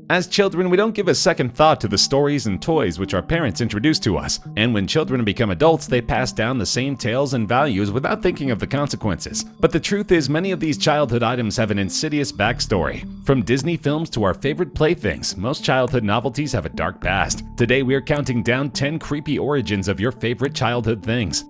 As children, we don't give a second thought to the stories and toys which our parents introduce to us, and when children become adults, they pass down the same tales and values without thinking of the consequences. But the truth is, many of these childhood items have an insidious backstory. From Disney films to our favorite playthings, most childhood novelties have a dark past. Today, we are counting down 10 creepy origins of your favorite childhood things.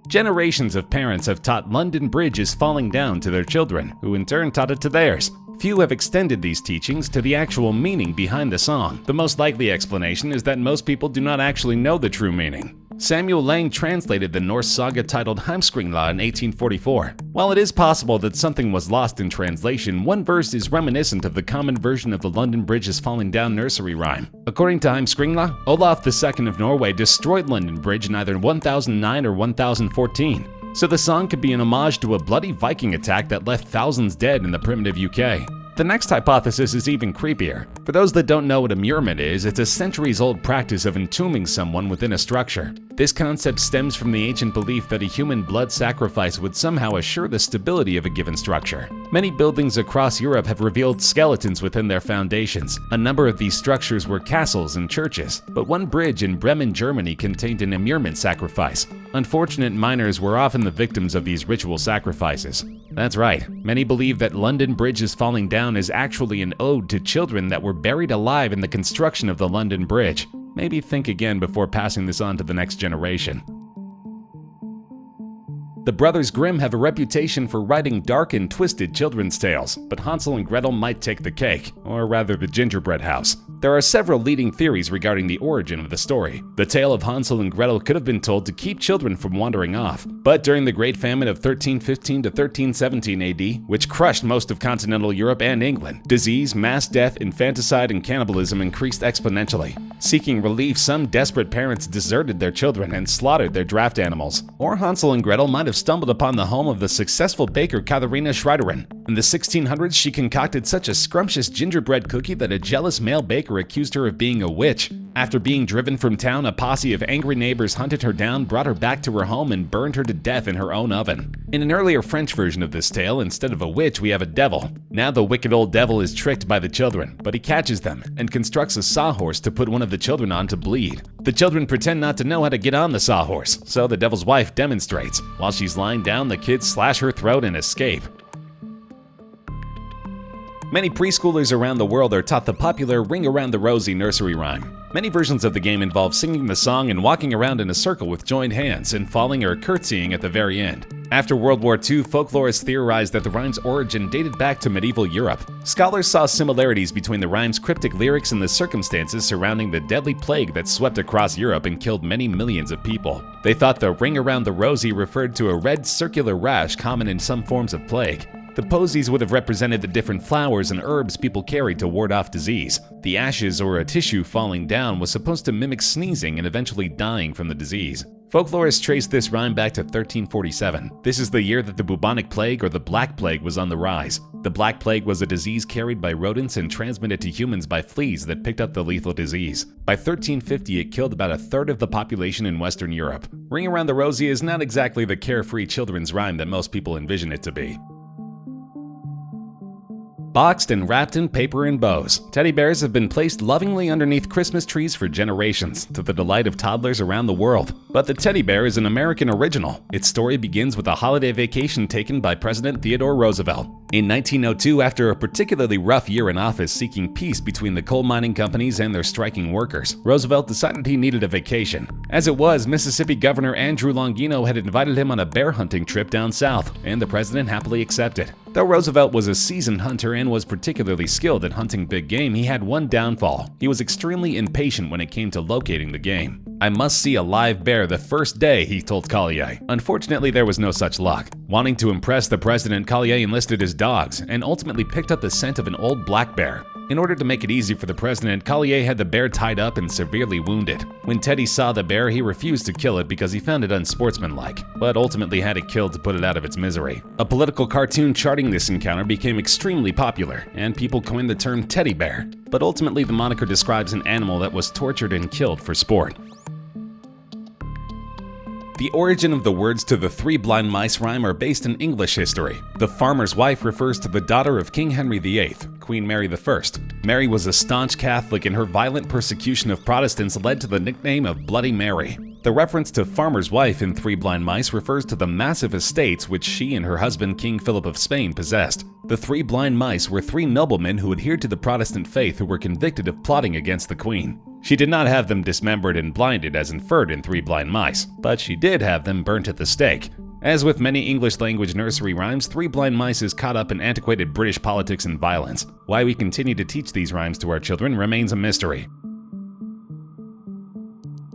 Generations of parents have taught London Bridge is falling down to their children, who in turn taught it to theirs. Few have extended these teachings to the actual meaning behind the song. The most likely explanation is that most people do not actually know the true meaning. Samuel Lang translated the Norse saga titled Heimskringla in 1844. While it is possible that something was lost in translation, one verse is reminiscent of the common version of the London Bridge is falling down nursery rhyme. According to Heimskringla, Olaf II of Norway destroyed London Bridge in either 1009 or 1014. So the song could be an homage to a bloody Viking attack that left thousands dead in the primitive UK. The next hypothesis is even creepier. For those that don't know what immurement is, it's a centuries-old practice of entombing someone within a structure. This concept stems from the ancient belief that a human blood sacrifice would somehow assure the stability of a given structure. Many buildings across Europe have revealed skeletons within their foundations. A number of these structures were castles and churches, but one bridge in Bremen, Germany contained an immurement sacrifice. Unfortunate miners were often the victims of these ritual sacrifices. That's right, many believe that London Bridge is falling down is actually an ode to children that were buried alive in the construction of the London Bridge. Maybe think again before passing this on to the next generation. The brothers Grimm have a reputation for writing dark and twisted children's tales, but Hansel and Gretel might take the cake, or rather the gingerbread house. There are several leading theories regarding the origin of the story. The tale of Hansel and Gretel could have been told to keep children from wandering off, but during the Great Famine of 1315 to 1317 AD, which crushed most of continental Europe and England, disease, mass death, infanticide, and cannibalism increased exponentially. Seeking relief, some desperate parents deserted their children and slaughtered their draft animals. Or Hansel and Gretel might have stumbled upon the home of the successful baker Katharina Schreiderin. In the 1600s, she concocted such a scrumptious gingerbread cookie that a jealous male baker accused her of being a witch. After being driven from town, a posse of angry neighbors hunted her down, brought her back to her home, and burned her to death in her own oven. In an earlier French version of this tale, instead of a witch, we have a devil. Now the wicked old devil is tricked by the children, but he catches them and constructs a sawhorse to put one of the children on to bleed. The children pretend not to know how to get on the sawhorse, so the devil's wife demonstrates. While she's lying down, the kids slash her throat and escape. Many preschoolers around the world are taught the popular Ring Around the Rosie nursery rhyme. Many versions of the game involve singing the song and walking around in a circle with joined hands and falling or curtsying at the very end. After World War II, folklorists theorized that the rhyme's origin dated back to medieval Europe. Scholars saw similarities between the rhyme's cryptic lyrics and the circumstances surrounding the deadly plague that swept across Europe and killed many millions of people. They thought the Ring Around the Rosie referred to a red circular rash common in some forms of plague. The posies would have represented the different flowers and herbs people carried to ward off disease. The ashes or a tissue falling down was supposed to mimic sneezing and eventually dying from the disease. Folklorists trace this rhyme back to 1347. This is the year that the bubonic plague or the Black Plague was on the rise. The Black Plague was a disease carried by rodents and transmitted to humans by fleas that picked up the lethal disease. By 1350, it killed about a third of the population in Western Europe. Ring Around the Rosie is not exactly the carefree children's rhyme that most people envision it to be. Boxed and wrapped in paper and bows, teddy bears have been placed lovingly underneath Christmas trees for generations, to the delight of toddlers around the world. But the teddy bear is an American original. Its story begins with a holiday vacation taken by President Theodore Roosevelt. In 1902, after a particularly rough year in office seeking peace between the coal mining companies and their striking workers, Roosevelt decided he needed a vacation. As it was, Mississippi Governor Andrew Longino had invited him on a bear hunting trip down south, and the president happily accepted. Though Roosevelt was a seasoned hunter and was particularly skilled at hunting big game, he had one downfall. He was extremely impatient when it came to locating the game. "I must see a live bear the first day," he told Collier. Unfortunately, there was no such luck. Wanting to impress the president, Collier enlisted his dogs and ultimately picked up the scent of an old black bear. In order to make it easy for the president, Collier had the bear tied up and severely wounded. When Teddy saw the bear, he refused to kill it because he found it unsportsmanlike, but ultimately had it killed to put it out of its misery. A political cartoon charting this encounter became extremely popular, and people coined the term teddy bear, but ultimately the moniker describes an animal that was tortured and killed for sport. The origin of the words to the Three Blind Mice rhyme are based in English history. The farmer's wife refers to the daughter of King Henry VIII, Queen Mary I. Mary was a staunch Catholic, and her violent persecution of Protestants led to the nickname of Bloody Mary. The reference to farmer's wife in Three Blind Mice refers to the massive estates which she and her husband King Philip of Spain possessed. The Three Blind Mice were three noblemen who adhered to the Protestant faith who were convicted of plotting against the Queen. She did not have them dismembered and blinded as inferred in Three Blind Mice, but she did have them burnt at the stake. As with many English-language nursery rhymes, Three Blind Mice is caught up in antiquated British politics and violence. Why we continue to teach these rhymes to our children remains a mystery.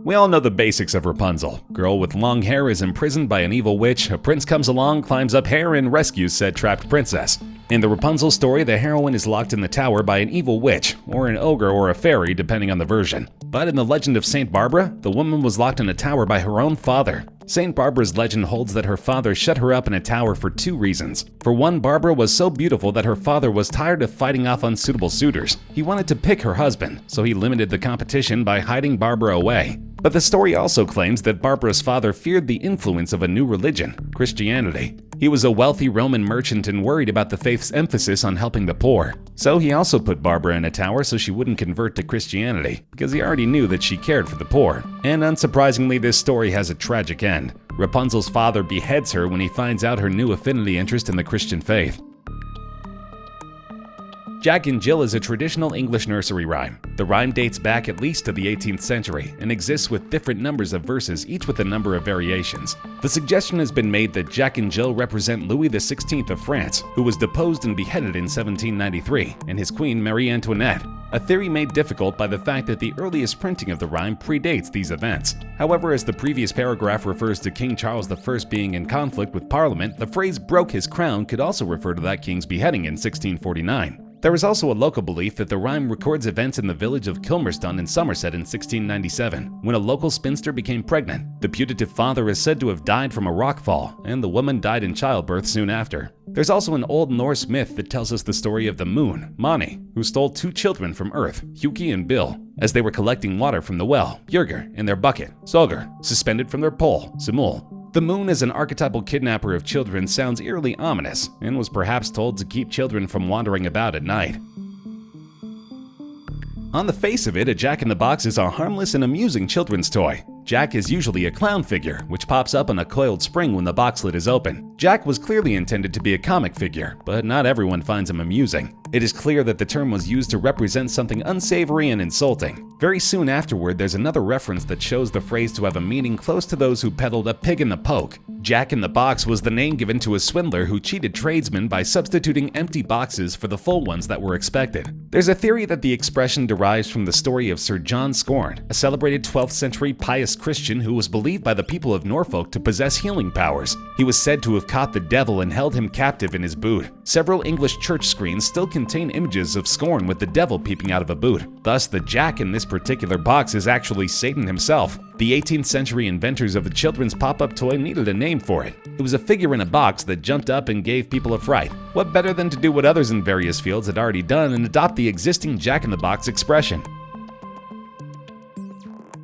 We all know the basics of Rapunzel. Girl with long hair is imprisoned by an evil witch, a prince comes along, climbs up hair, and rescues said trapped princess. In the Rapunzel story, the heroine is locked in the tower by an evil witch, or an ogre or a fairy depending on the version. But in the legend of St. Barbara, the woman was locked in a tower by her own father. St. Barbara's legend holds that her father shut her up in a tower for two reasons. For one, Barbara was so beautiful that her father was tired of fighting off unsuitable suitors. He wanted to pick her husband, so he limited the competition by hiding Barbara away. But the story also claims that Barbara's father feared the influence of a new religion, Christianity. He was a wealthy Roman merchant and worried about the faith's emphasis on helping the poor. So he also put Barbara in a tower so she wouldn't convert to Christianity, because he already knew that she cared for the poor. And unsurprisingly, this story has a tragic end. Rapunzel's father beheads her when he finds out her new affinity interest in the Christian faith. Jack and Jill is a traditional English nursery rhyme. The rhyme dates back at least to the 18th century and exists with different numbers of verses, each with a number of variations. The suggestion has been made that Jack and Jill represent Louis XVI of France, who was deposed and beheaded in 1793, and his queen Marie Antoinette, a theory made difficult by the fact that the earliest printing of the rhyme predates these events. However, as the previous paragraph refers to King Charles I being in conflict with Parliament, the phrase broke his crown could also refer to that king's beheading in 1649. There is also a local belief that the rhyme records events in the village of Kilmerston in Somerset in 1697, when a local spinster became pregnant. The putative father is said to have died from a rockfall, and the woman died in childbirth soon after. There's also an Old Norse myth that tells us the story of the moon, Mani, who stole two children from Earth, Huki and Bill, as they were collecting water from the well, Björger, in their bucket, Soger, suspended from their pole, Simul. The moon as an archetypal kidnapper of children sounds eerily ominous, and was perhaps told to keep children from wandering about at night. On the face of it, a Jack-in-the-Box is a harmless and amusing children's toy. Jack is usually a clown figure, which pops up on a coiled spring when the box lid is open. Jack was clearly intended to be a comic figure, but not everyone finds him amusing. It is clear that the term was used to represent something unsavory and insulting. Very soon afterward, there's another reference that shows the phrase to have a meaning close to those who peddled a pig in the poke. Jack-in-the-Box was the name given to a swindler who cheated tradesmen by substituting empty boxes for the full ones that were expected. There's a theory that the expression derives from the story of Sir John Scorn, a celebrated 12th century pious Christian who was believed by the people of Norfolk to possess healing powers. He was said to have caught the devil and held him captive in his boot. Several English church screens still contain images of Scorn with the devil peeping out of a boot. Thus, the Jack in this particular box is actually Satan himself. The 18th century inventors of the children's pop-up toy needed a name for it. It was a figure in a box that jumped up and gave people a fright. What better than to do what others in various fields had already done and adopt the existing Jack-in-the-Box expression?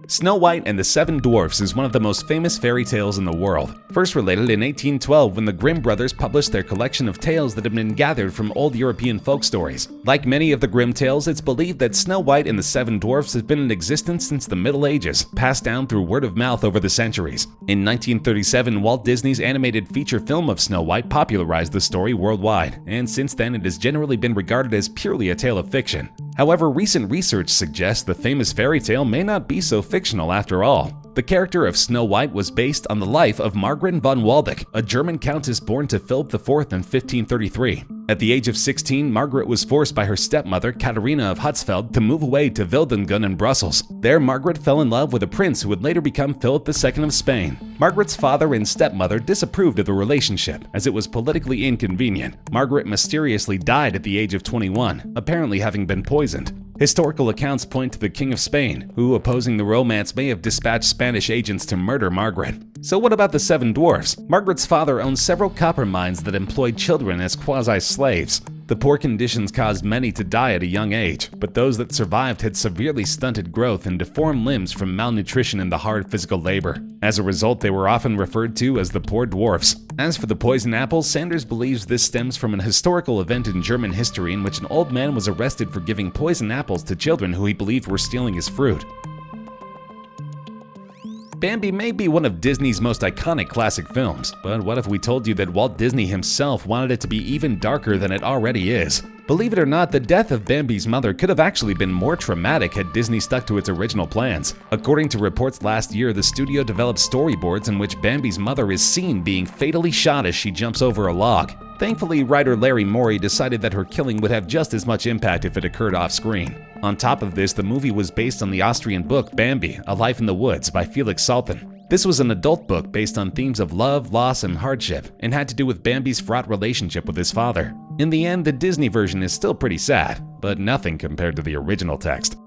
Snow White and the Seven Dwarfs is one of the most famous fairy tales in the world. First related in 1812 when the Grimm brothers published their collection of tales that had been gathered from old European folk stories. Like many of the Grimm tales, it's believed that Snow White and the Seven Dwarfs has been in existence since the Middle Ages, passed down through word of mouth over the centuries. In 1937, Walt Disney's animated feature film of Snow White popularized the story worldwide, and since then it has generally been regarded as purely a tale of fiction. However, recent research suggests the famous fairy tale may not be so fictional after all. The character of Snow White was based on the life of Margaret von Waldeck, a German countess born to Philip IV in 1533. At the age of 16, Margaret was forced by her stepmother, Katharina of Hutzfeld, to move away to Wildungen in Brussels. There, Margaret fell in love with a prince who would later become Philip II of Spain. Margaret's father and stepmother disapproved of the relationship, as it was politically inconvenient. Margaret mysteriously died at the age of 21, apparently having been poisoned. Historical accounts point to the King of Spain, who, opposing the romance, may have dispatched Spanish agents to murder Margaret. So what about the Seven Dwarfs? Margaret's father owned several copper mines that employed children as quasi-slaves. The The poor conditions caused many to die at a young age, but those that survived had severely stunted growth and deformed limbs from malnutrition and the hard physical labor. As a result, they were often referred to as the poor dwarfs. As for the poison apples, Sanders believes this stems from an historical event in German history in which an old man was arrested for giving poison apples to children who he believed were stealing his fruit. Bambi may be one of Disney's most iconic classic films, but what if we told you that Walt Disney himself wanted it to be even darker than it already is? Believe it or not, the death of Bambi's mother could have actually been more traumatic had Disney stuck to its original plans. According to reports last year, the studio developed storyboards in which Bambi's mother is seen being fatally shot as she jumps over a log. Thankfully, writer Larry Morey decided that her killing would have just as much impact if it occurred off-screen. On top of this, the movie was based on the Austrian book Bambi, A Life in the Woods by Felix Salten. This was an adult book based on themes of love, loss, and hardship, and had to do with Bambi's fraught relationship with his father. In the end, the Disney version is still pretty sad, but nothing compared to the original text.